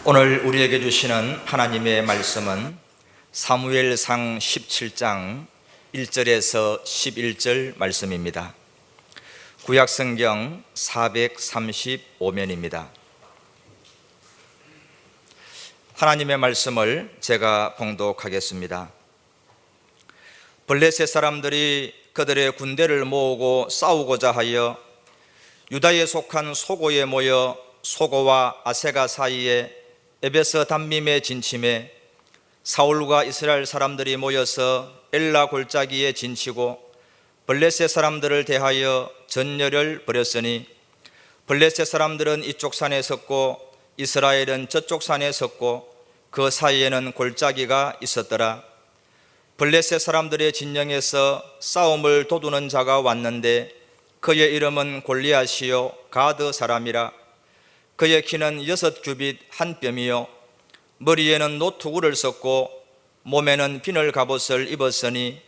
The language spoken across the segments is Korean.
오늘 우리에게 주시는 하나님의 말씀은 사무엘상 17장 1절에서 11절 말씀입니다. 구약성경 435면입니다. 하나님의 말씀을 제가 봉독하겠습니다. 블레셋 사람들이 그들의 군대를 모으고 싸우고자 하여 유다에 속한 소고에 모여 소고와 아세가 사이에 에베스 담밈에 진침해 사울과 이스라엘 사람들이 모여서 엘라 골짜기에 진치고 블레셋 사람들을 대하여 전열을 벌였으니 블레셋 사람들은 이쪽 산에 섰고 이스라엘은 저쪽 산에 섰고 그 사이에는 골짜기가 있었더라. 블레셋 사람들의 진영에서 싸움을 도두는 자가 왔는데 그의 이름은 골리앗이요 가드 사람이라. 그의 키는 6규빗 한 뼘이요 머리에는 노투구를 썼고 몸에는 비늘 갑옷을 입었으니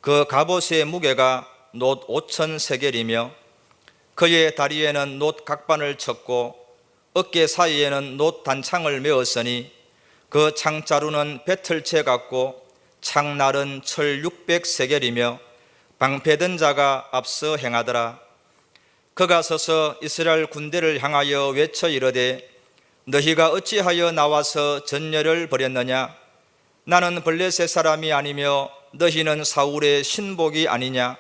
그 갑옷의 무게가 놋 5천 세겔이며 그의 다리에는 놋 각반을 쳤고 어깨 사이에는 놋 단창을 메었으니 그 창자루는 배틀채 같고 창날은 철 600세겔이며 방패든 자가 앞서 행하더라. 그가 서서 이스라엘 군대를 향하여 외쳐 이르되 너희가 어찌하여 나와서 전열을 벌였느냐? 나는 블레셋 사람이 아니며 너희는 사울의 신복이 아니냐?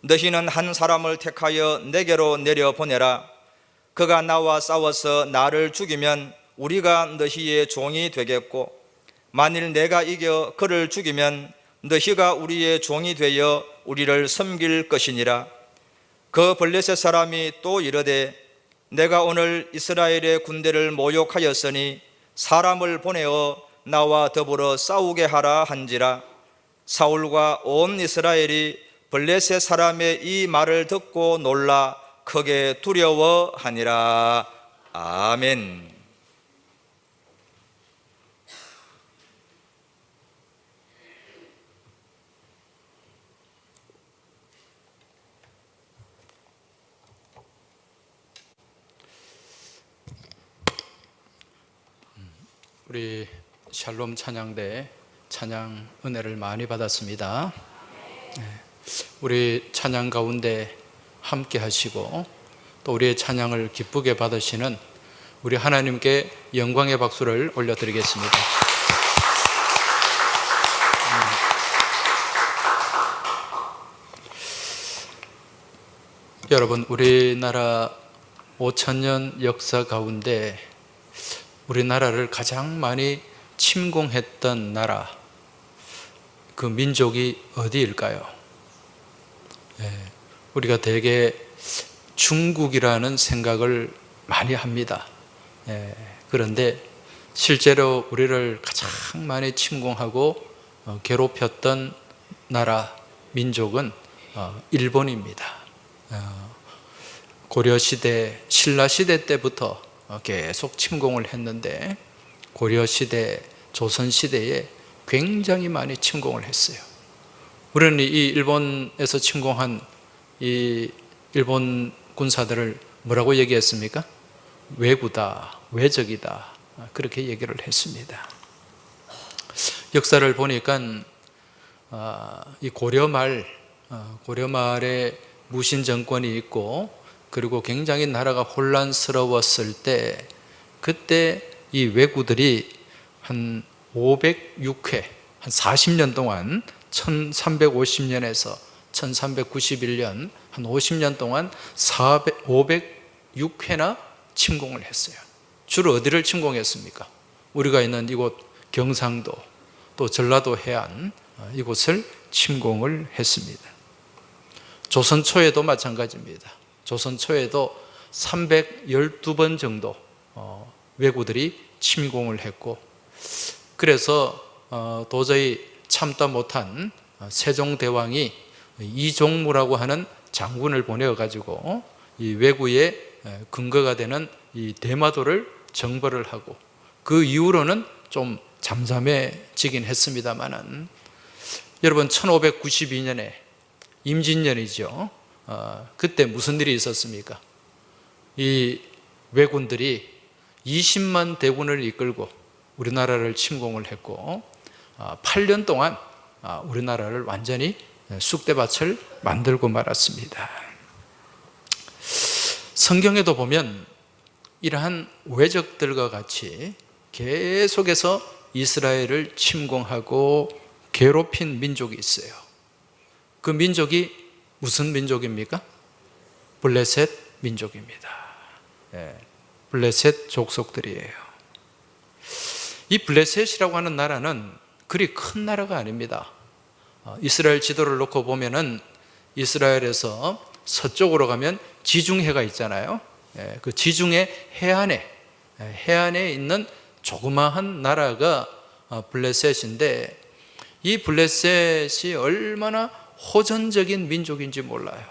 너희는 한 사람을 택하여 내게로 내려보내라. 그가 나와 싸워서 나를 죽이면 우리가 너희의 종이 되겠고 만일 내가 이겨 그를 죽이면 너희가 우리의 종이 되어 우리를 섬길 것이니라. 그 블레셋 사람이 또 이르되 내가 오늘 이스라엘의 군대를 모욕하였으니 사람을 보내어 나와 더불어 싸우게 하라 한지라. 사울과 온 이스라엘이 블레셋 사람의 이 말을 듣고 놀라 크게 두려워하니라. 아멘. 우리 샬롬 찬양대 찬양 은혜를 많이 받았습니다. 우리 찬양 가운데 함께 하시고 또 우리의 찬양을 기쁘게 받으시는 우리 하나님께 영광의 박수를 올려드리겠습니다. 여러분, 우리나라 5,000년 역사 가운데 우리나라를 가장 많이 침공했던 나라, 그 민족이 어디일까요? 우리가 대개 중국이라는 생각을 많이 합니다. 그런데 실제로 우리를 가장 많이 침공하고 괴롭혔던 나라, 민족은 일본입니다. 고려시대, 신라시대 때부터 계속 침공을 했는데 고려시대, 조선시대에 굉장히 많이 침공을 했어요. 우리는 이 일본에서 침공한 이 일본 군사들을 뭐라고 얘기했습니까? 왜구다, 왜적이다, 그렇게 얘기를 했습니다. 역사를 보니까 이 고려말에 무신 정권이 있고 그리고 굉장히 나라가 혼란스러웠을 때 그때 이 왜구들이 한 506회, 한 40년 동안 1350년에서 1391년 한 50년 동안 506회나 침공을 했어요. 주로 어디를 침공했습니까? 우리가 있는 이곳 경상도 또 전라도 해안 이곳을 침공을 했습니다. 조선 초에도 마찬가지입니다. 조선 초에도 312번 정도 왜구들이 침공을 했고 그래서 도저히 참다 못한 세종대왕이 이종무라고 하는 장군을 보내가지고 이 왜구의 근거가 되는 이 대마도를 정벌을 하고 그 이후로는 좀 잠잠해지긴 했습니다만은 여러분 1592년에 임진년이죠. 그때 무슨 일이 있었습니까? 이 왜군들이 20만 대군을 이끌고 우리나라를 침공을 했고 8년 동안 우리나라를 완전히 쑥대밭을 만들고 말았습니다. 성경에도 보면 이러한 외적들과 같이 계속해서 이스라엘을 침공하고 괴롭힌 민족이 있어요. 그 민족이 무슨 민족입니까? 블레셋 민족입니다. 블레셋 족속들이에요. 이 블레셋이라고 하는 나라는 그리 큰 나라가 아닙니다. 이스라엘 지도를 놓고 보면은 이스라엘에서 서쪽으로 가면 지중해가 있잖아요. 그 지중해 해안에 있는 조그마한 나라가 블레셋인데, 이 블레셋이 얼마나 호전적인 민족인지 몰라요.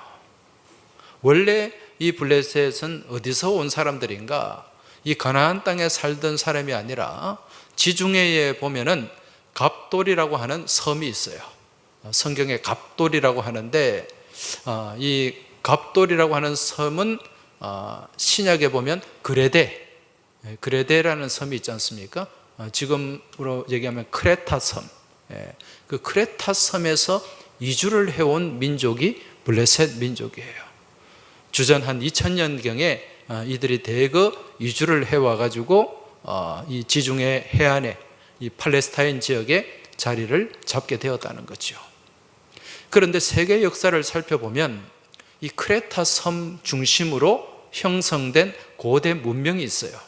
원래 이 블레셋은 어디서 온 사람들인가? 이 가나안 땅에 살던 사람이 아니라 지중해에 보면은 갑돌이라고 하는 섬이 있어요. 성경에 갑돌이라고 하는데, 이 갑돌이라고 하는 섬은 신약에 보면 그레데라는 섬이 있지 않습니까? 지금으로 얘기하면 크레타 섬. 그 크레타 섬에서 이주를 해온 민족이 블레셋 민족이에요. 주전 한 2000년경에 이들이 대거 이주를 해와가지고 이 지중해 해안에 이 팔레스타인 지역에 자리를 잡게 되었다는 거죠. 그런데 세계 역사를 살펴보면 이 크레타 섬 중심으로 형성된 고대 문명이 있어요.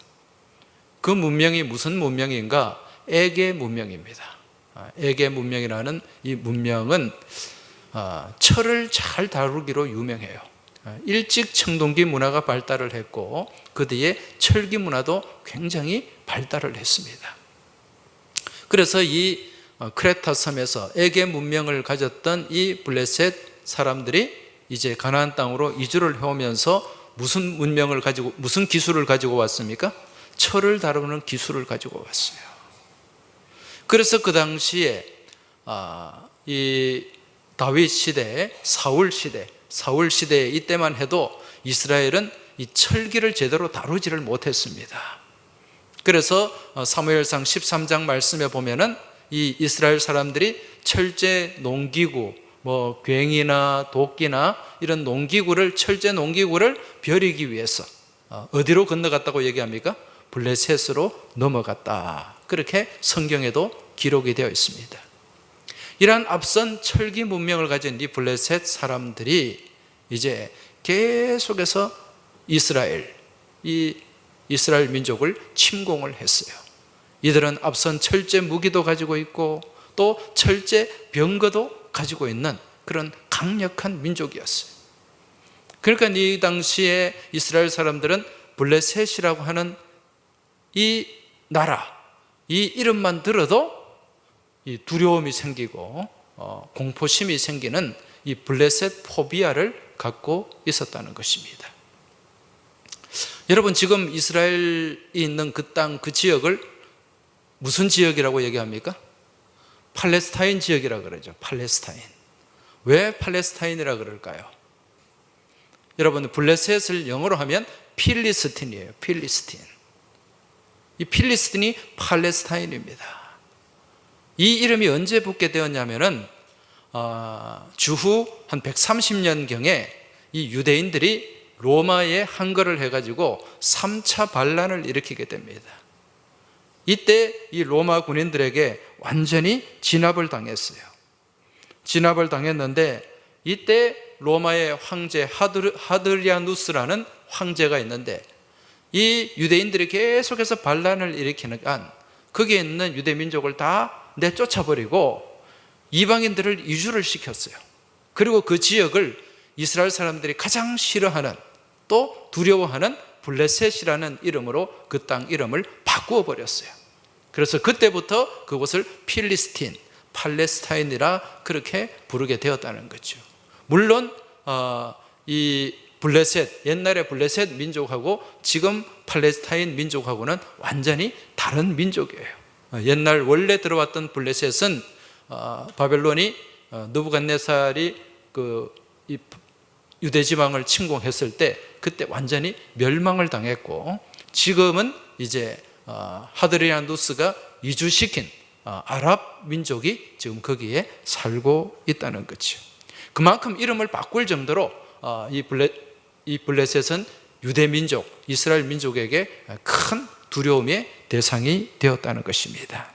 그 문명이 무슨 문명인가? 에게 문명입니다. 에게 문명이라는 이 문명은 철을 잘 다루기로 유명해요. 일찍 청동기 문화가 발달을 했고 그 뒤에 철기 문화도 굉장히 발달을 했습니다. 그래서 이 크레타 섬에서 에게 문명을 가졌던 이 블레셋 사람들이 이제 가나안 땅으로 이주를 해오면서 무슨 문명을 가지고, 무슨 기술을 가지고 왔습니까? 철을 다루는 기술을 가지고 왔어요. 그래서 그 당시에 이 다윗 시대, 사울 시대 이때만 해도 이스라엘은 이 철기를 제대로 다루지를 못했습니다. 그래서 사무엘상 13장 말씀에 보면은 이 이스라엘 사람들이 철제 농기구, 뭐 괭이나 도끼나 이런 농기구를, 철제 농기구를 벼리기 위해서 어디로 건너갔다고 얘기합니까? 블레셋으로 넘어갔다. 그렇게 성경에도 기록이 되어 있습니다. 이러한 앞선 철기 문명을 가진 이 블레셋 사람들이 이제 계속해서 이스라엘 민족을 침공을 했어요. 이들은 앞선 철제 무기도 가지고 있고 또 철제 병거도 가지고 있는 그런 강력한 민족이었어요. 그러니까 이 당시에 이스라엘 사람들은 블레셋이라고 하는 이 나라, 이 이름만 들어도 이 두려움이 생기고 공포심이 생기는 이 블레셋 포비아를 갖고 있었다는 것입니다. 여러분, 지금 이스라엘이 있는 그 땅, 그 지역을 무슨 지역이라고 얘기합니까? 팔레스타인 지역이라고 그러죠. 팔레스타인. 왜 팔레스타인이라 그럴까요? 여러분, 블레셋을 영어로 하면 필리스틴이에요. 필리스틴. 이 필리스틴이 팔레스타인입니다. 이 이름이 언제 붙게 되었냐면은 주후 한 130년경에 이 유대인들이 로마에 항거를 해가지고 3차 반란을 일으키게 됩니다. 이때 이 로마 군인들에게 완전히 진압을 당했어요. 진압을 당했는데 이때 로마의 황제 하드리아누스라는 황제가 있는데 이 유대인들이 계속해서 반란을 일으키는 한 거기에 있는 유대 민족을 다 내쫓아버리고 이방인들을 이주를 시켰어요. 그리고 그 지역을 이스라엘 사람들이 가장 싫어하는 또 두려워하는 블레셋이라는 이름으로 그 땅 이름을 바꾸어 버렸어요. 그래서 그때부터 그곳을 필리스틴, 팔레스타인이라 그렇게 부르게 되었다는 거죠. 물론 이 블레셋, 옛날의 블레셋 민족하고 지금 팔레스타인 민족하고는 완전히 다른 민족이에요. 옛날 원래 들어왔던 블레셋은 바벨론이 느부갓네살이 이 유대 지방을 침공했을 때 그때 완전히 멸망을 당했고, 지금은 이제 하드리아누스가 이주시킨 아랍 민족이 지금 거기에 살고 있다는 거죠. 그만큼 이름을 바꿀 정도로 이 블레셋은 유대 민족, 이스라엘 민족에게 큰 두려움의 대상이 되었다는 것입니다.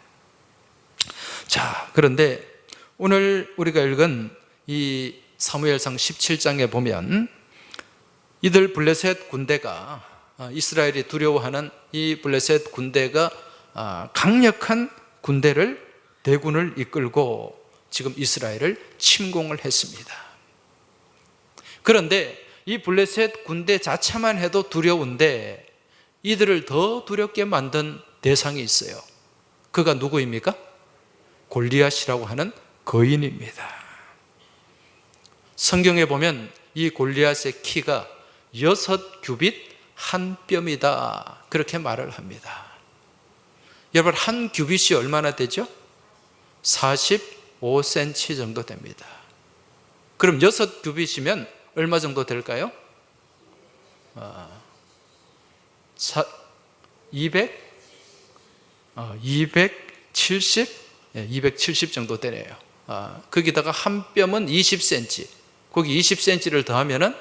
자, 그런데 오늘 우리가 읽은 이 사무엘상 17장에 보면 이들 블레셋 군대가, 이스라엘이 두려워하는 이 블레셋 군대가 강력한 군대를, 대군을 이끌고 지금 이스라엘을 침공을 했습니다. 그런데 이 블레셋 군대 자체만 해도 두려운데 이들을 더 두렵게 만든 대상이 있어요. 그가 누구입니까? 골리앗이라고 하는 거인입니다. 성경에 보면 이 골리앗의 키가 6규빗 한 뼘이다, 그렇게 말을 합니다. 여러분, 한 규빗이 얼마나 되죠? 45cm 정도 됩니다. 그럼 6규빗이면 얼마 정도 될까요? 270 정도 되네요. 거기다가 한 뼘은 20cm, 거기 20cm를 더하면은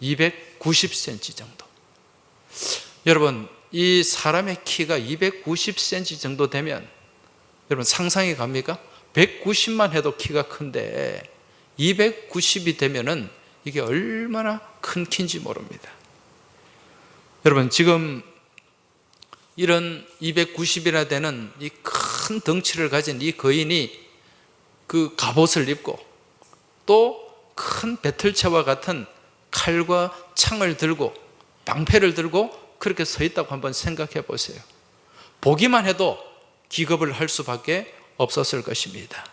290cm 정도. 여러분, 이 사람의 키가 290cm 정도 되면 여러분 상상이 갑니까? 190만 해도 키가 큰데 290이 되면은 이게 얼마나 큰 키인지 모릅니다. 여러분, 지금 이런 290이나 되는 이 큰 덩치를 가진 이 거인이 그 갑옷을 입고 또 큰 배틀채와 같은 칼과 창을 들고 방패를 들고 그렇게 서 있다고 한번 생각해 보세요. 보기만 해도 기겁을 할 수밖에 없었을 것입니다.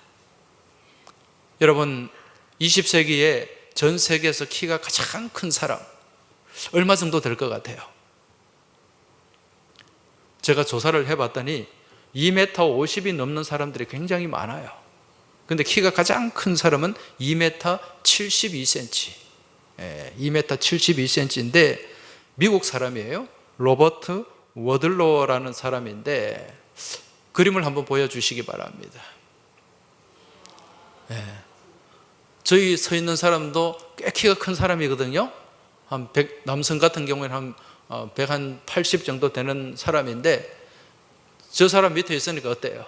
여러분, 20세기에 전 세계에서 키가 가장 큰 사람 얼마 정도 될 것 같아요? 제가 조사를 해봤더니 2m 50이 넘는 사람들이 굉장히 많아요. 근데 키가 가장 큰 사람은 2m 72cm, 2m 72cm인데 미국 사람이에요. 로버트 워들로라는 사람인데 그림을 한번 보여주시기 바랍니다. 저희 서 있는 사람도 꽤 키가 큰 사람이거든요. 한 100, 남성 같은 경우에는 한 180 정도 되는 사람인데 저 사람 밑에 있으니까 어때요?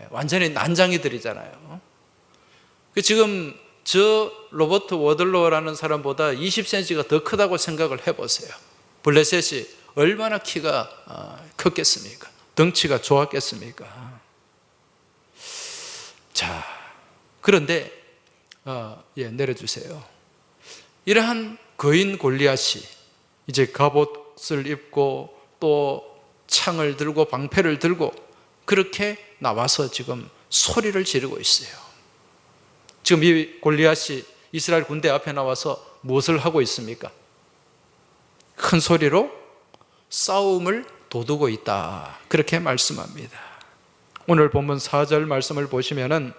완전히 난장이들이잖아요. 지금 저 로버트 워들로라는 사람보다 20cm가 더 크다고 생각을 해보세요. 블레셋이 얼마나 키가 컸겠습니까? 덩치가 좋았겠습니까? 자, 그런데 내려주세요. 이러한 거인 골리앗이 이제 갑옷을 입고 또 창을 들고 방패를 들고 그렇게 나와서 지금 소리를 지르고 있어요. 지금 이 골리앗이 이스라엘 군대 앞에 나와서 무엇을 하고 있습니까? 큰 소리로 싸움을 돋우고 있다, 그렇게 말씀합니다. 오늘 본문 4절 말씀을 보시면은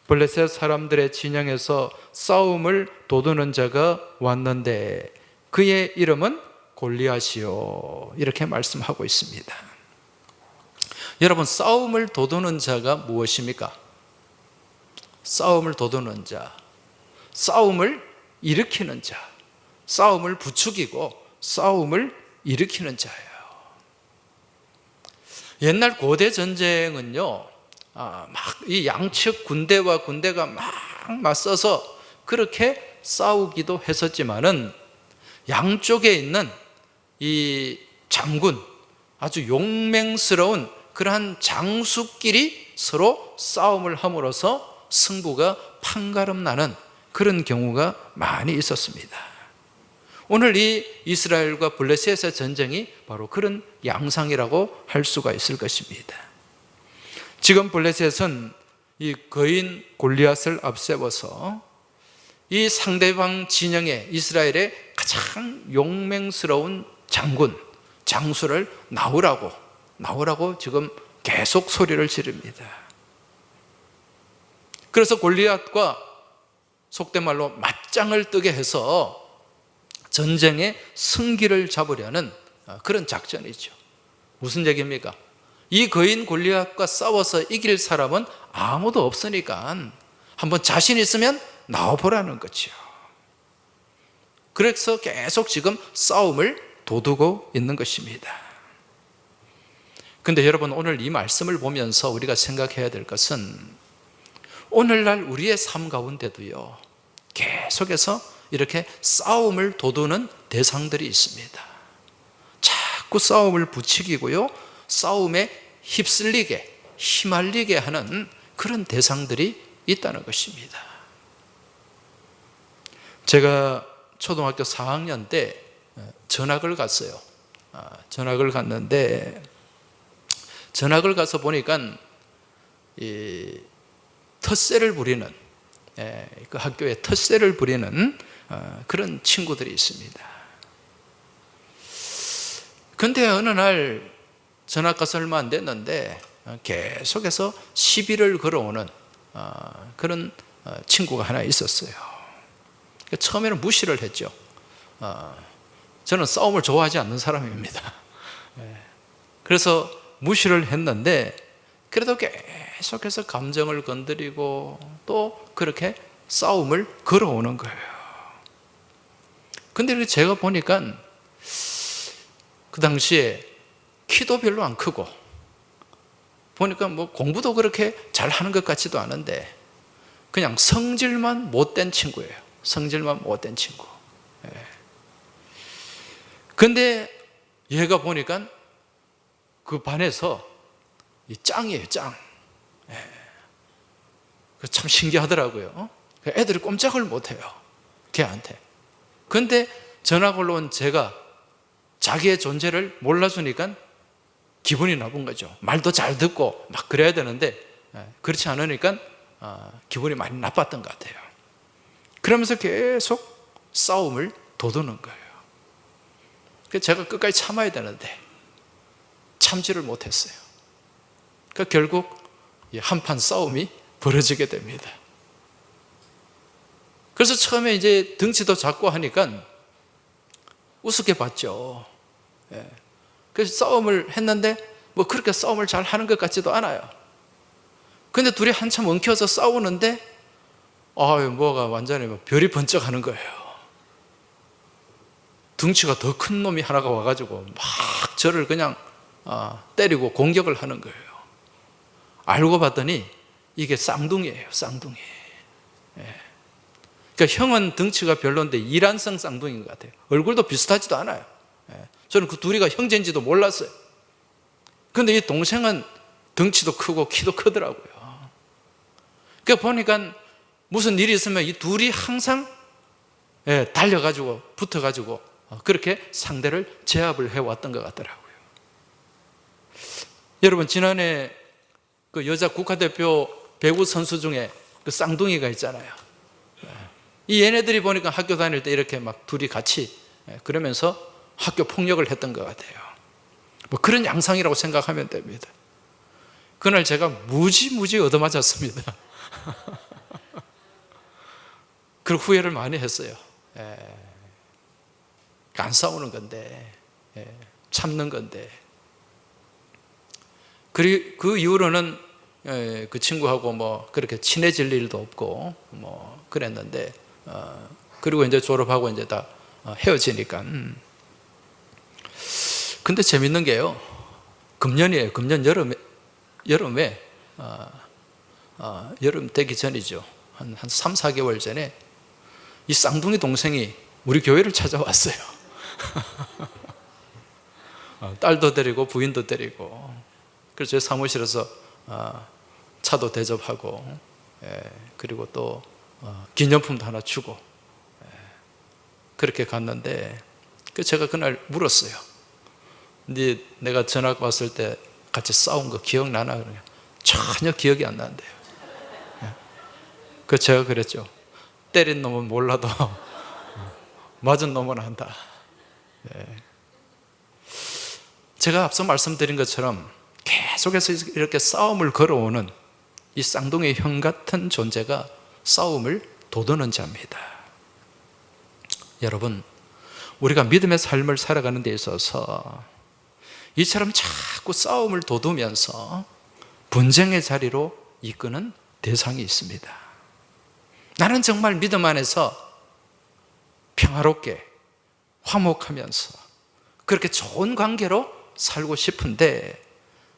블레셋 사람들의 진영에서 싸움을 돋우는 자가 왔는데 그의 이름은 골리앗이요, 이렇게 말씀하고 있습니다. 여러분, 싸움을 돋우는 자가 무엇입니까? 싸움을 돋우는 자, 싸움을 일으키는 자, 싸움을 부추기고 싸움을 일으키는 자예요. 옛날 고대 전쟁은요, 막 이 양측 군대와 군대가 막 맞서서 그렇게 싸우기도 했었지만은 양쪽에 있는 이 장군, 아주 용맹스러운 그러한 장수끼리 서로 싸움을 함으로써 승부가 판가름 나는 그런 경우가 많이 있었습니다. 오늘 이 이스라엘과 블레셋의 전쟁이 바로 그런 양상이라고 할 수가 있을 것입니다. 지금 블레셋은 이 거인 골리앗을 앞세워서 이 상대방 진영의 이스라엘의 가장 용맹스러운 장군, 장수를 나오라고 지금 계속 소리를 지릅니다. 그래서 골리앗과 속된 말로 맞짱을 뜨게 해서 전쟁의 승기를 잡으려는 그런 작전이죠. 무슨 얘기입니까? 이 거인 골리앗과 싸워서 이길 사람은 아무도 없으니까 한번 자신 있으면 나와보라는 거죠. 그래서 계속 지금 싸움을 돋우고 있는 것입니다. 근데 여러분, 오늘 이 말씀을 보면서 우리가 생각해야 될 것은 오늘날 우리의 삶 가운데도요, 계속해서 이렇게 싸움을 돋우는 대상들이 있습니다. 자꾸 싸움을 부추기고요, 싸움에 휩쓸리게, 휘말리게 하는 그런 대상들이 있다는 것입니다. 제가 초등학교 4학년 때 전학을 갔어요. 전학을 갔는데, 전학을 가서 보니까 이 텃세를 부리는, 그 학교에 텃세를 부리는 그런 친구들이 있습니다. 근데 어느 날 전학 가서 얼마 안 됐는데 계속해서 시비를 걸어오는 그런 친구가 하나 있었어요. 처음에는 무시를 했죠. 저는 싸움을 좋아하지 않는 사람입니다. 그래서 무시를 했는데, 그래도 계속해서 감정을 건드리고 또 그렇게 싸움을 걸어오는 거예요. 근데 제가 보니까 그 당시에 키도 별로 안 크고, 보니까 뭐 공부도 그렇게 잘하는 것 같지도 않은데 그냥 성질만 못된 친구예요. 성질만 못된 친구. 근데 얘가 보니까 그 반에서 이 짱이에요, 짱. 참 신기하더라고요. 애들이 꼼짝을 못해요, 걔한테. 근데 전학을 온 제가 자기의 존재를 몰라주니까 기분이 나쁜 거죠. 말도 잘 듣고 막 그래야 되는데 그렇지 않으니까 기분이 많이 나빴던 것 같아요. 그러면서 계속 싸움을 돋우는 거예요. 그래서 제가 끝까지 참아야 되는데 참지를 못했어요. 그러니까 결국 한판 싸움이 벌어지게 됩니다. 그래서 처음에 이제 덩치도 작고 하니까 우습게 봤죠. 그래서 싸움을 했는데 뭐 그렇게 싸움을 잘 하는 것 같지도 않아요. 근데 둘이 한참 엉켜서 싸우는데 뭐가 완전히 별이 번쩍하는 거예요. 덩치가 더 큰 놈이 하나가 와가지고 막 저를 그냥 때리고 공격을 하는 거예요. 알고 봤더니 이게 쌍둥이에요, 쌍둥이. 그러니까 형은 덩치가 별론데 이란성 쌍둥이인 것 같아요. 얼굴도 비슷하지도 않아요. 저는 그 둘이가 형제인지도 몰랐어요. 근데 이 동생은 덩치도 크고 키도 크더라고요. 그러니까 보니까 무슨 일이 있으면 이 둘이 항상 달려가지고 붙어가지고 그렇게 상대를 제압을 해왔던 것 같더라고요. 여러분, 지난해 그 여자 국가대표 배구 선수 중에 그 쌍둥이가 있잖아요. 이 얘네들이 보니까 학교 다닐 때 이렇게 막 둘이 같이 그러면서 학교 폭력을 했던 것 같아요. 뭐 그런 양상이라고 생각하면 됩니다. 그날 제가 무지 얻어맞았습니다. 그리고 후회를 많이 했어요. 안 싸우는 건데, 참는 건데. 그리고 그 이후로는 그 친구하고 뭐 그렇게 친해질 일도 없고 뭐 그랬는데, 그리고 이제 졸업하고 이제 다 헤어지니까. 근데 재밌는 게요, 금년이에요. 금년 여름에 여름 되기 전이죠. 한 3, 4개월 전에 이 쌍둥이 동생이 우리 교회를 찾아왔어요. 딸도 데리고 부인도 데리고. 그래서 제 사무실에서 차도 대접하고, 그리고 또 기념품도 하나 주고, 그렇게 갔는데, 제가 그날 물었어요. 근데 내가 전학 왔을 때 같이 싸운 거 기억나나? 그러냐. 전혀 기억이 안 나는데요. 그 제가 그랬죠. 때린 놈은 몰라도 맞은 놈은 안다. 제가 앞서 말씀드린 것처럼 계속해서 이렇게 싸움을 걸어오는 이 쌍둥이 형 같은 존재가 싸움을 돋우는 자입니다. 여러분, 우리가 믿음의 삶을 살아가는 데 있어서 이처럼 자꾸 싸움을 돋우면서 분쟁의 자리로 이끄는 대상이 있습니다. 나는 정말 믿음 안에서 평화롭게 화목하면서 그렇게 좋은 관계로 살고 싶은데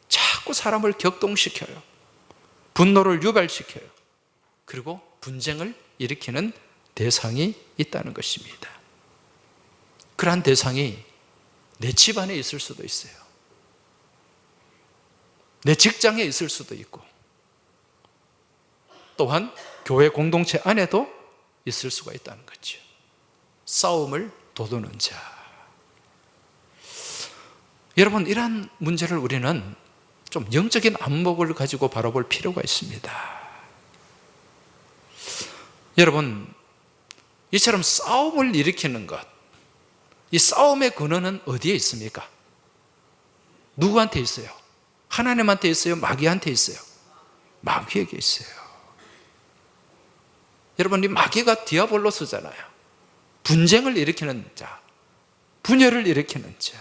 자꾸 사람을 격동시켜요. 분노를 유발시켜요. 그리고 분쟁을 일으키는 대상이 있다는 것입니다. 그러한 대상이 내 집안에 있을 수도 있어요. 내 직장에 있을 수도 있고, 또한 교회 공동체 안에도 있을 수가 있다는 거죠. 싸움을 돋우는 자. 여러분, 이러한 문제를 우리는 좀 영적인 안목을 가지고 바라볼 필요가 있습니다. 여러분, 이처럼 싸움을 일으키는 것, 이 싸움의 근원은 어디에 있습니까? 누구한테 있어요? 하나님한테 있어요? 마귀한테 있어요? 마귀에게 있어요. 여러분, 이 마귀가 디아볼로스잖아요. 분쟁을 일으키는 자, 분열을 일으키는 자.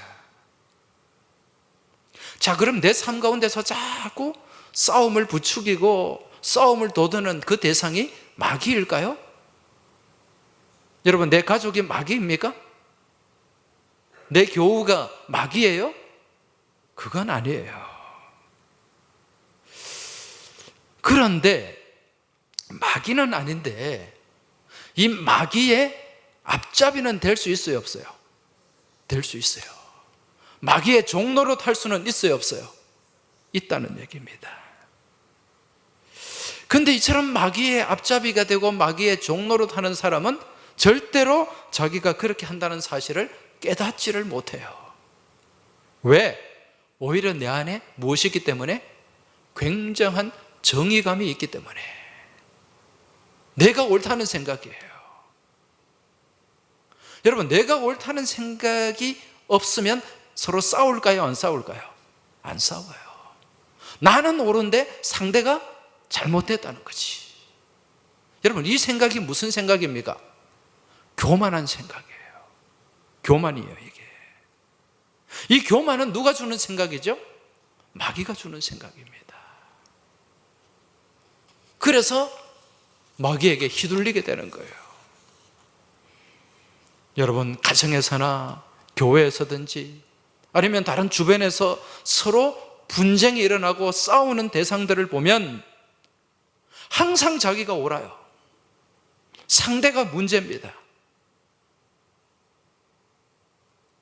자, 그럼 내 삶 가운데서 자꾸 싸움을 부추기고 싸움을 돋우는 그 대상이 마귀일까요? 여러분, 내 가족이 마귀입니까? 내 교우가 마귀예요? 그건 아니에요. 그런데 마귀는 아닌데 이 마귀의 앞잡이는 될 수 있어요, 없어요? 될 수 있어요. 마귀의 종로로 탈 수는 있어요, 없어요? 있다는 얘기입니다. 근데 이처럼 마귀의 앞잡이가 되고 마귀의 종로로 타는 사람은 절대로 자기가 그렇게 한다는 사실을 깨닫지를 못해요. 왜? 오히려 내 안에 무엇이 있기 때문에? 굉장한 정의감이 있기 때문에. 내가 옳다는 생각이에요. 여러분, 내가 옳다는 생각이 없으면 서로 싸울까요? 안 싸울까요? 안 싸워요. 나는 옳은데 상대가 잘못됐다는 거지. 여러분, 이 생각이 무슨 생각입니까? 교만한 생각이에요. 교만이에요, 이게. 이 교만은 누가 주는 생각이죠? 마귀가 주는 생각입니다. 그래서 마귀에게 휘둘리게 되는 거예요. 여러분, 가정에서나 교회에서든지 아니면 다른 주변에서 서로 분쟁이 일어나고 싸우는 대상들을 보면 항상 자기가 옳아요. 상대가 문제입니다.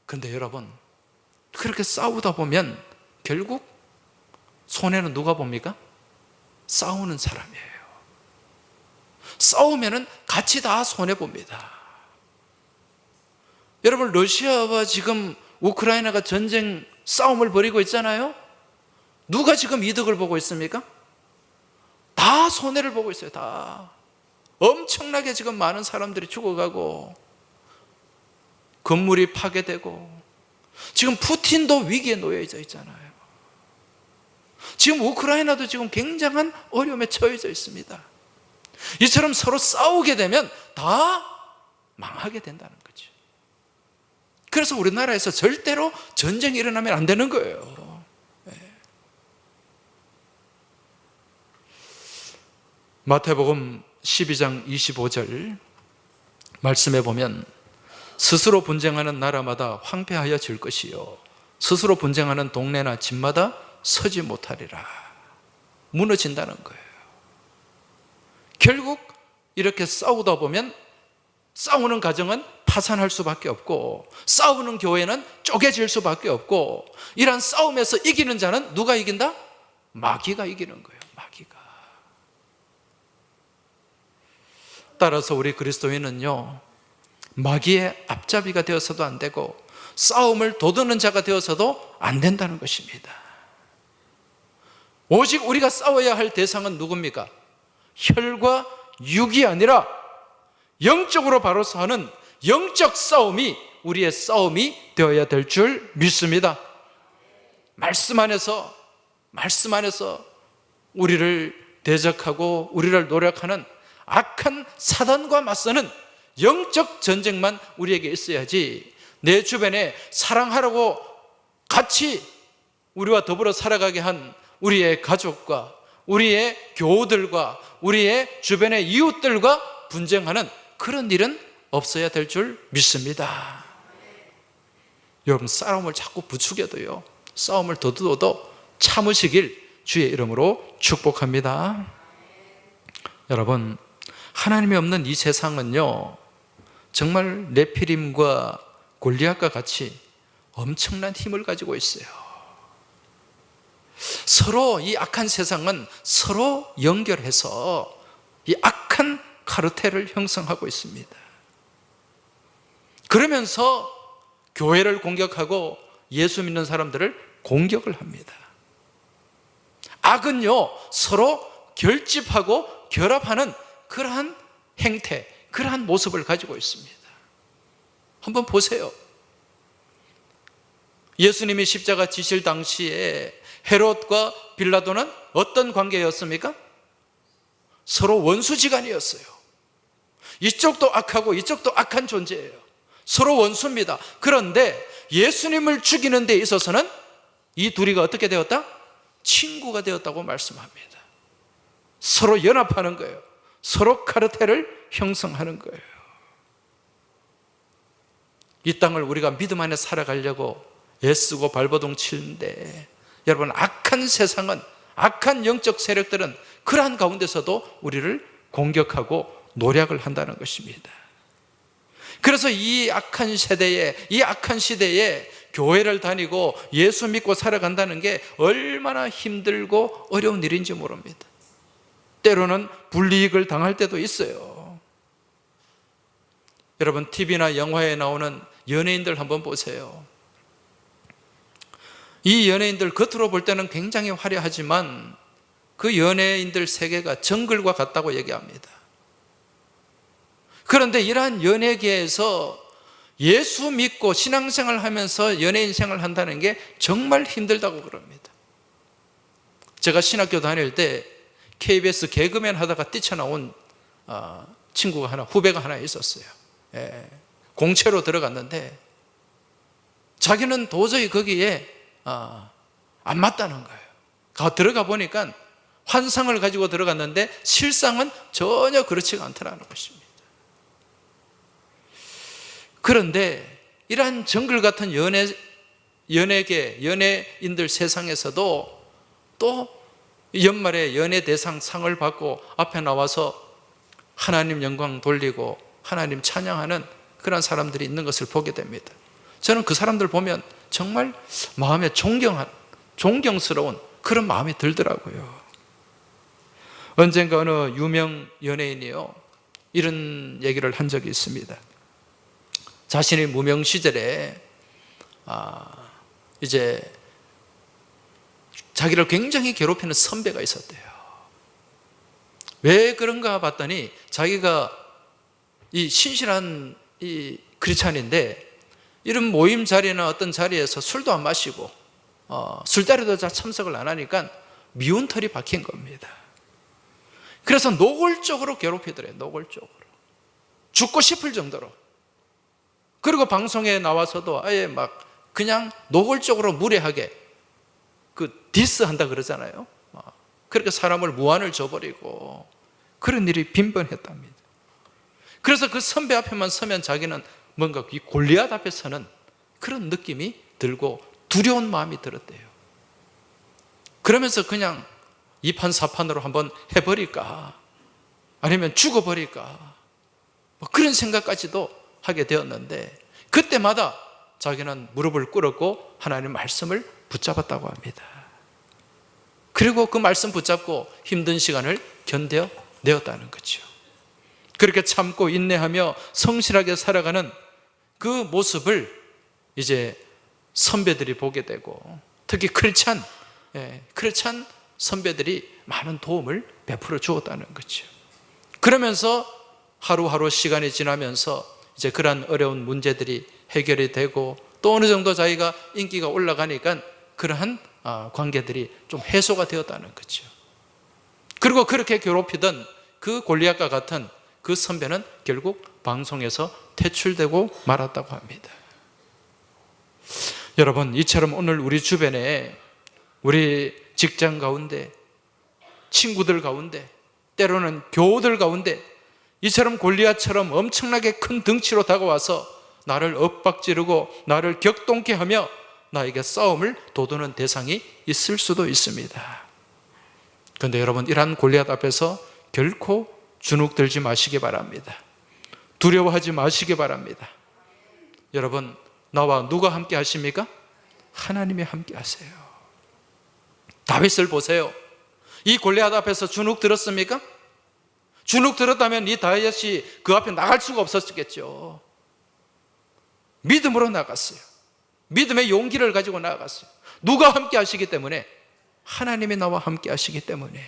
그런데 여러분, 그렇게 싸우다 보면 결국 손해는 누가 봅니까? 싸우는 사람이에요. 싸우면은 같이 다 손해봅니다. 여러분, 러시아와 지금 우크라이나가 전쟁 싸움을 벌이고 있잖아요. 누가 지금 이득을 보고 있습니까? 다 손해를 보고 있어요. 다 엄청나게 지금 많은 사람들이 죽어가고 건물이 파괴되고 지금 푸틴도 위기에 놓여져 있잖아요. 지금 우크라이나도 지금 굉장한 어려움에 처해져 있습니다. 이처럼 서로 싸우게 되면 다 망하게 된다는 거죠. 그래서 우리나라에서 절대로 전쟁이 일어나면 안 되는 거예요. 마태복음 12장 25절 말씀에 보면 스스로 분쟁하는 나라마다 황폐하여 질 것이요 스스로 분쟁하는 동네나 집마다 서지 못하리라. 무너진다는 거예요. 결국 이렇게 싸우다 보면 싸우는 가정은 파산할 수밖에 없고 싸우는 교회는 쪼개질 수밖에 없고 이런 싸움에서 이기는 자는 누가 이긴다? 마귀가 이기는 거예요. 마귀가. 따라서 우리 그리스도인은요, 마귀의 앞잡이가 되어서도 안 되고 싸움을 돋우는 자가 되어서도 안 된다는 것입니다. 오직 우리가 싸워야 할 대상은 누굽니까? 혈과 육이 아니라 영적으로 바로서 하는 영적 싸움이 우리의 싸움이 되어야 될 줄 믿습니다. 말씀 안에서 우리를 대적하고 우리를 노력하는 악한 사단과 맞서는 영적 전쟁만 우리에게 있어야지 내 주변에 사랑하라고 같이 우리와 더불어 살아가게 한 우리의 가족과 우리의 교우들과 우리의 주변의 이웃들과 분쟁하는 그런 일은 없어야 될 줄 믿습니다. 여러분, 싸움을 자꾸 부추겨도요, 싸움을 더 두어도 참으시길 주의 이름으로 축복합니다. 여러분, 하나님이 없는 이 세상은요, 정말 네피림과 골리앗과 같이 엄청난 힘을 가지고 있어요. 서로 이 악한 세상은 서로 연결해서 이 악한 카르텔을 형성하고 있습니다. 그러면서 교회를 공격하고 예수 믿는 사람들을 공격을 합니다. 악은요, 서로 결집하고 결합하는 그러한 행태, 그러한 모습을 가지고 있습니다. 한번 보세요. 예수님이 십자가 지실 당시에 헤롯과 빌라도는 어떤 관계였습니까? 서로 원수지간이었어요. 이쪽도 악하고 이쪽도 악한 존재예요. 서로 원수입니다. 그런데 예수님을 죽이는 데 있어서는 이 둘이가 어떻게 되었다? 친구가 되었다고 말씀합니다. 서로 연합하는 거예요. 서로 카르텔을 형성하는 거예요. 이 땅을 우리가 믿음 안에 살아가려고 애쓰고 발버둥 치는데, 여러분, 악한 세상은, 악한 영적 세력들은 그러한 가운데서도 우리를 공격하고 노략을 한다는 것입니다. 그래서 이 악한 세대에, 이 악한 시대에 교회를 다니고 예수 믿고 살아간다는 게 얼마나 힘들고 어려운 일인지 모릅니다. 때로는 불이익을 당할 때도 있어요. 여러분, TV나 영화에 나오는 연예인들 한번 보세요. 이 연예인들 겉으로 볼 때는 굉장히 화려하지만 그 연예인들 세계가 정글과 같다고 얘기합니다. 그런데 이러한 연예계에서 예수 믿고 신앙생활 하면서 연예인 생활 한다는 게 정말 힘들다고 그럽니다. 제가 신학교 다닐 때 KBS 개그맨 하다가 뛰쳐나온 친구가 하나, 후배가 하나 있었어요. 공채로 들어갔는데 자기는 도저히 거기에 안 맞다는 거예요. 들어가 보니까 환상을 가지고 들어갔는데 실상은 전혀 그렇지가 않더라는 것입니다. 그런데 이러한 정글 같은 연예계, 연예인들 세상에서도 또 연말에 연예대상 상을 받고 앞에 나와서 하나님 영광 돌리고 하나님 찬양하는 그런 사람들이 있는 것을 보게 됩니다. 저는 그 사람들 보면 정말 마음에 존경스러운 그런 마음이 들더라고요. 언젠가 어느 유명 연예인이요, 이런 얘기를 한 적이 있습니다. 자신이 무명 시절에 이제 자기를 굉장히 괴롭히는 선배가 있었대요. 왜 그런가 봤더니 자기가 이 신실한 이 크리스찬인데 이런 모임 자리나 어떤 자리에서 술도 안 마시고 술자리도 잘 참석을 안 하니까 미운 털이 박힌 겁니다. 그래서 노골적으로 괴롭히더래요. 노골적으로 죽고 싶을 정도로. 그리고 방송에 나와서도 아예 막 그냥 노골적으로 무례하게 그 디스한다 그러잖아요. 그렇게 사람을 무안을 줘버리고 그런 일이 빈번했답니다. 그래서 그 선배 앞에만 서면 자기는 뭔가 이 골리앗 앞에 서는 그런 느낌이 들고 두려운 마음이 들었대요. 그러면서 그냥 이판사판으로 한번 해버릴까, 아니면 죽어버릴까, 뭐 그런 생각까지도 하게 되었는데, 그때마다 자기는 무릎을 꿇었고 하나님의 말씀을 붙잡았다고 합니다. 그리고 그 말씀 붙잡고 힘든 시간을 견뎌내었다는 거죠. 그렇게 참고 인내하며 성실하게 살아가는 그 모습을 이제 선배들이 보게 되고, 특히 크리스찬 선배들이 많은 도움을 베풀어 주었다는 거죠. 그러면서 하루하루 시간이 지나면서 이제 그러한 어려운 문제들이 해결이 되고, 또 어느 정도 자기가 인기가 올라가니까 그러한 관계들이 좀 해소가 되었다는 거죠. 그리고 그렇게 괴롭히던 그 골리앗과 같은 그 선배는 결국 방송에서 퇴출되고 말았다고 합니다. 여러분, 이처럼 오늘 우리 주변에, 우리 직장 가운데, 친구들 가운데, 때로는 교우들 가운데 이처럼 골리앗처럼 엄청나게 큰 덩치로 다가와서 나를 엇박지르고 나를 격동케 하며 나에게 싸움을 돋우는 대상이 있을 수도 있습니다. 그런데 여러분, 이러한 골리앗 앞에서 결코 주눅들지 마시기 바랍니다. 두려워하지 마시기 바랍니다. 여러분, 나와 누가 함께 하십니까? 하나님이 함께 하세요. 다윗을 보세요. 이 골리앗 앞에서 주눅 들었습니까? 주눅 들었다면 이 다윗이 그 앞에 나갈 수가 없었겠죠. 믿음으로 나갔어요. 믿음의 용기를 가지고 나아갔어요. 누가 함께 하시기 때문에? 하나님이 나와 함께 하시기 때문에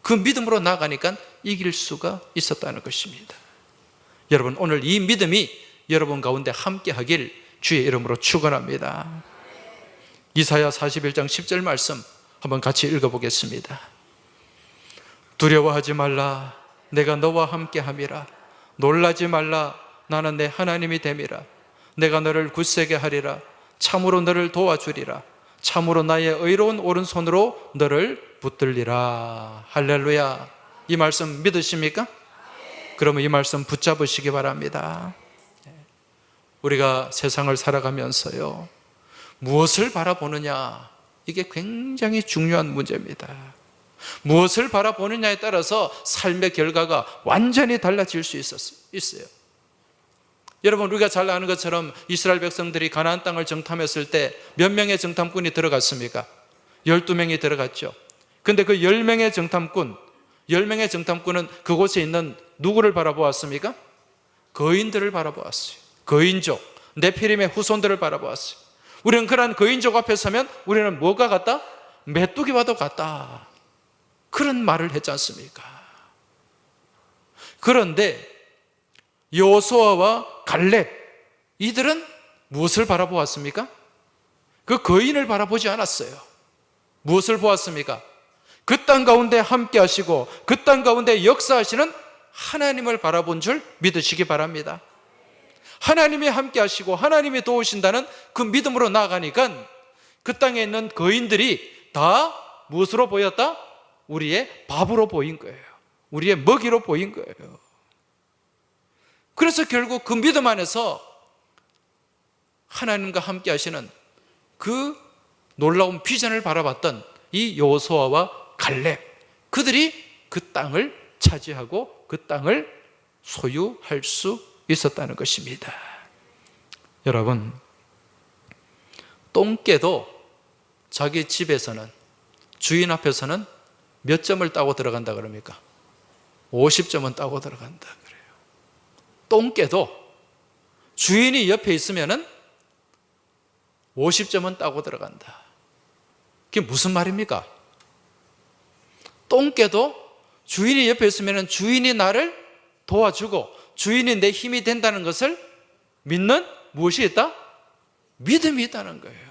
그 믿음으로 나아가니까 이길 수가 있었다는 것입니다. 여러분, 오늘 이 믿음이 여러분 가운데 함께 하길 주의 이름으로 축원합니다. 이사야 41장 10절 말씀 한번 같이 읽어보겠습니다. 두려워하지 말라, 내가 너와 함께 함이라. 놀라지 말라, 나는 내 하나님이 됨이라. 내가 너를 굳세게 하리라. 참으로 너를 도와주리라. 참으로 나의 의로운 오른손으로 너를 붙들리라. 할렐루야. 이 말씀 믿으십니까? 그러면 이 말씀 붙잡으시기 바랍니다. 우리가 세상을 살아가면서요, 무엇을 바라보느냐, 이게 굉장히 중요한 문제입니다. 무엇을 바라보느냐에 따라서 삶의 결과가 완전히 달라질 수 있어요. 여러분, 우리가 잘 아는 것처럼 이스라엘 백성들이 가나안 땅을 정탐했을 때 몇 명의 정탐꾼이 들어갔습니까? 12명이 들어갔죠. 근데 그 10명의 정탐꾼은 그곳에 있는 누구를 바라보았습니까? 거인들을 바라보았어요. 거인족, 네피림의 후손들을 바라보았어요. 우리는 그러한 거인족 앞에 서면 우리는 뭐가 같다? 메뚜기와도 같다, 그런 말을 했지 않습니까? 그런데 여호수아와 갈렙, 이들은 무엇을 바라보았습니까? 그 거인을 바라보지 않았어요. 무엇을 보았습니까? 그 땅 가운데 함께 하시고 그 땅 가운데 역사하시는 하나님을 바라본 줄 믿으시기 바랍니다. 하나님이 함께 하시고 하나님이 도우신다는 그 믿음으로 나아가니까 그 땅에 있는 거인들이 다 무엇으로 보였다? 우리의 밥으로 보인 거예요. 우리의 먹이로 보인 거예요. 그래서 결국 그 믿음 안에서 하나님과 함께 하시는 그 놀라운 비전을 바라봤던 이 여호수아와 갈렙, 그들이 그 땅을 차지하고 그 땅을 소유할 수 있었다는 것입니다. 여러분, 똥개도 자기 집에서는, 주인 앞에서는 몇 점을 따고 들어간다 그럽니까? 50점은 따고 들어간다 그래요. 똥개도 주인이 옆에 있으면은 50점은 따고 들어간다. 그게 무슨 말입니까? 똥개도 주인이 옆에 있으면 주인이 나를 도와주고 주인이 내 힘이 된다는 것을 믿는 무엇이 있다? 믿음이 있다는 거예요.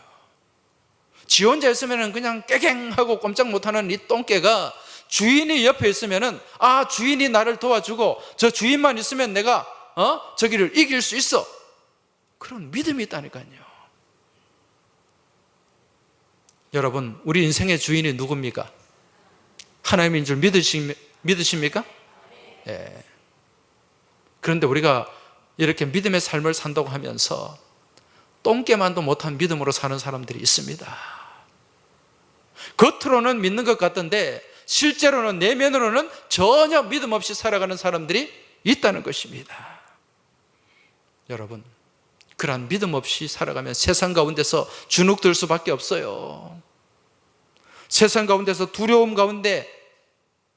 지 혼자 있으면 그냥 깨갱하고 꼼짝 못하는 이 똥개가 주인이 옆에 있으면 주인이 나를 도와주고 저 주인만 있으면 내가 저기를 이길 수 있어, 그런 믿음이 있다니까요. 여러분, 우리 인생의 주인이 누굽니까? 하나님인 줄 믿으십니까? 예. 그런데 우리가 이렇게 믿음의 삶을 산다고 하면서 똥개만도 못한 믿음으로 사는 사람들이 있습니다. 겉으로는 믿는 것 같던데 실제로는, 내면으로는 전혀 믿음 없이 살아가는 사람들이 있다는 것입니다. 여러분, 그러한 믿음 없이 살아가면 세상 가운데서 주눅들 수밖에 없어요. 세상 가운데서 두려움 가운데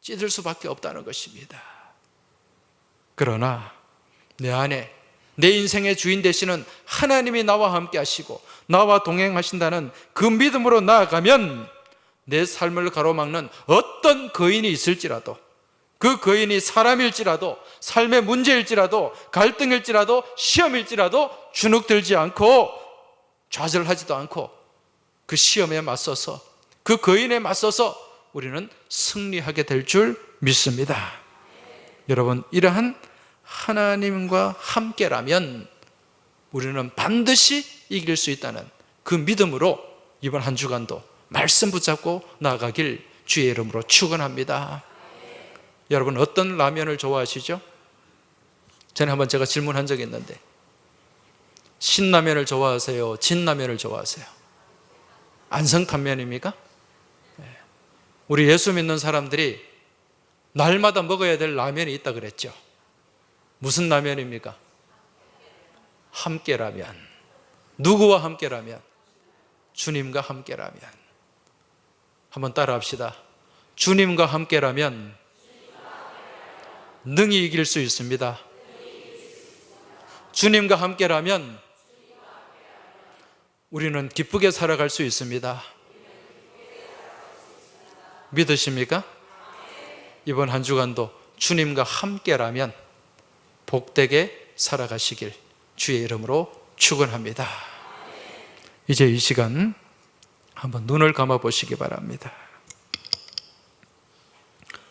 찌들 수밖에 없다는 것입니다. 그러나 내 안에 내 인생의 주인 되시는 하나님이 나와 함께 하시고 나와 동행하신다는 그 믿음으로 나아가면 내 삶을 가로막는 어떤 거인이 있을지라도, 그 거인이 사람일지라도, 삶의 문제일지라도, 갈등일지라도, 시험일지라도 주눅들지 않고 좌절하지도 않고 그 시험에 맞서서, 그 거인에 맞서서 우리는 승리하게 될 줄 믿습니다. 여러분, 이러한 하나님과 함께라면 우리는 반드시 이길 수 있다는 그 믿음으로 이번 한 주간도 말씀 붙잡고 나아가길 주의 이름으로 축원합니다. 여러분, 어떤 라면을 좋아하시죠? 전에 한번 제가 질문한 적이 있는데, 신라면을 좋아하세요? 진라면을 좋아하세요? 안성탕면입니까? 우리 예수 믿는 사람들이 날마다 먹어야 될 라면이 있다 그랬죠. 무슨 라면입니까? 함께라면. 누구와 함께라면? 주님과 함께라면. 한번 따라합시다. 주님과 함께라면 능히 이길 수 있습니다. 주님과 함께라면 우리는 기쁘게 살아갈 수 있습니다. 믿으십니까? 이번 한 주간도 주님과 함께라면 복되게 살아가시길 주의 이름으로 축원합니다. 이제 이 시간 한번 눈을 감아 보시기 바랍니다.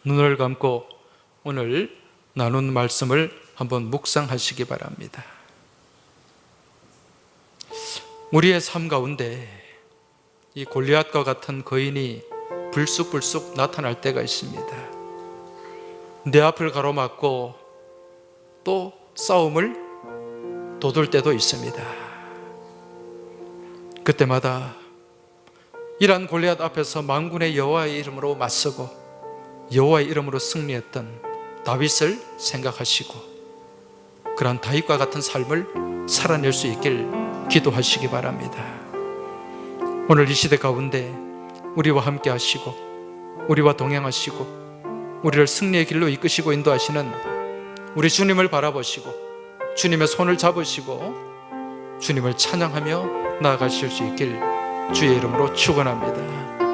눈을 감고 오늘 나눈 말씀을 한번 묵상하시기 바랍니다. 우리의 삶 가운데 이 골리앗과 같은 거인이 불쑥불쑥 나타날 때가 있습니다. 내 앞을 가로막고 또 싸움을 돋을 때도 있습니다. 그때마다 이러한 골리앗 앞에서 만군의 여호와의 이름으로 맞서고 여호와의 이름으로 승리했던 다윗을 생각하시고 그러한 다윗과 같은 삶을 살아낼 수 있길 기도하시기 바랍니다. 오늘 이 시대 가운데 우리와 함께 하시고 우리와 동행하시고 우리를 승리의 길로 이끄시고 인도하시는 우리 주님을 바라보시고 주님의 손을 잡으시고 주님을 찬양하며 나아가실 수 있길 주의 이름으로 축원합니다.